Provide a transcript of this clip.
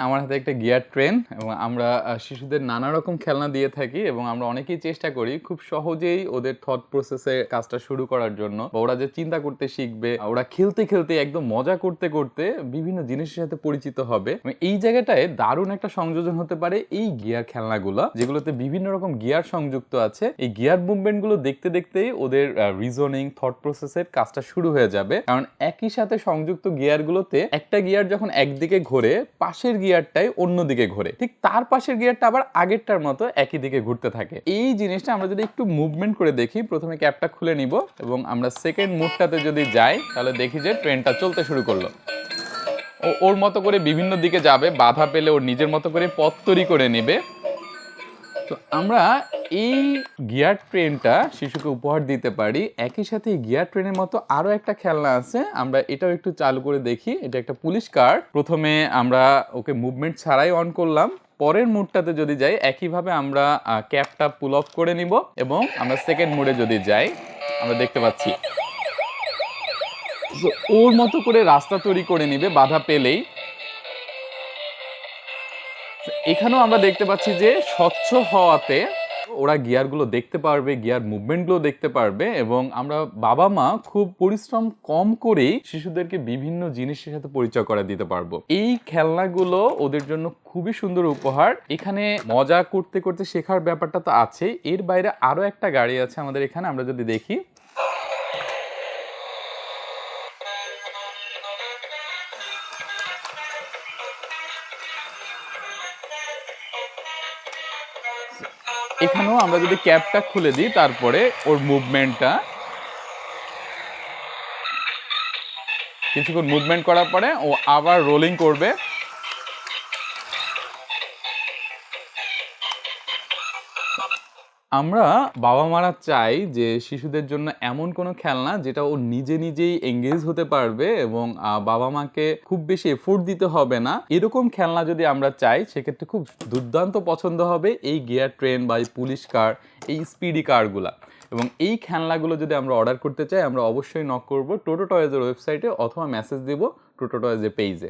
আমার হাতে একটা গিয়ার ট্রেন এবং আমরা শিশুদের নানা রকম খেলনা দিয়ে থাকি এবং আমরা অনেকেই চেষ্টা করি খুব সহজেই ওদের থট প্রসেসে কাজটা শুরু করার জন্য, বা ওরা যে চিন্তা করতে শিখবে, ওরা খেলতে খেলতে একদম মজা করতে করতে বিভিন্ন জিনিসের সাথে পরিচিত হবে। এই জায়গাটায় দারুণ একটা সংযোজন হতে পারে এই গিয়ার খেলনাগুলো, যেগুলোতে বিভিন্ন রকম গিয়ার সংযুক্ত আছে। এই গিয়ার মুভমেন্ট গুলো দেখতে দেখতেই ওদের রিজনিং, থট প্রসেসের কাজটা শুরু হয়ে যাবে। কারণ একই সাথে সংযুক্ত গিয়ার গুলোতে একটা গিয়ার যখন একদিকে ঘোরে, পাশের গিয়ারটাই অন্যদিকে ঘোরে, ঠিক তার পাশের গিয়ারটা আবার আগেরটার মতো একই দিকে ঘুরতে থাকে। এই জিনিসটা আমরা যদি একটু মুভমেন্ট করে দেখি, প্রথমে ক্যাপটা খুলে নিব এবং আমরা সেকেন্ড মুডটাতে যদি যাই, তাহলে দেখি যে ট্রেনটা চলতে শুরু করলো। ও ওর মতো করে বিভিন্ন দিকে যাবে, বাধা পেলে ওর নিজের মতো করে পথ তৈরি করে নেবে। তো আমরা এই গিয়ার ট্রেনটা শিশুকে উপহার দিতে পারি। একই সাথে গিয়ার ট্রেনের মতো আরো একটা খেলনা আছে, আমরা এটাও একটু চালু করে দেখি। এটা একটা পুলিশ কার। প্রথমে আমরা ওকে মুভমেন্ট ছাড়াই অন করলাম, পরের মুডটাতে যদি যাই একইভাবে আমরা ক্যাপটা পুল অফ করে নিব এবং আমরা সেকেন্ড মুডে যদি যাই, আমরা দেখতে পাচ্ছি ওর মতো করে রাস্তা তৈরি করে নিবে বাধা পেলেই। এখানেও আমরা দেখতে পাচ্ছি যে স্বচ্ছ হওয়াতে ওরা গিয়ারগুলো দেখতে পারবে, গিয়ার মুভমেন্টগুলো দেখতে পারবে এবং আমরা বাবা মা খুব পরিশ্রম কম করেই শিশুদেরকে বিভিন্ন জিনিসের সাথে পরিচয় করে দিতে পারবো। এই খেলনাগুলো ওদের জন্য খুবই সুন্দর উপহার। এখানে মজা করতে করতে শেখার ব্যাপারটা তো আছে, এর বাইরে আরো একটা গাড়ি আছে আমাদের এখানে। আমরা যদি দেখি, এখানেও আমরা যদি ক্যাপটা খুলে দিই, তারপরে ওর মুভমেন্টটা কিছুক্ষণ মুভমেন্ট করার পরে ও আবার রোলিং করবে। আমরা বাবা মারা চাই যে শিশুদের জন্য এমন কোনো খেলনা যেটা ও নিজে নিজেই এঙ্গেজ হতে পারবে এবং বাবা মাকে খুব বেশি এফোর্ট দিতে হবে না। এরকম খেলনা যদি আমরা চাই, সেক্ষেত্রে খুব দুর্দান্ত পছন্দ হবে এই গিয়ার ট্রেন বা এই পুলিশ কার, এই স্পিডি কারগুলা। এবং এই খেলনাগুলো যদি আমরা অর্ডার করতে চাই, আমরা অবশ্যই নক করব টোটো টয়েজের ওয়েবসাইটে অথবা মেসেজ দেব টোটো টয়েজের পেজে।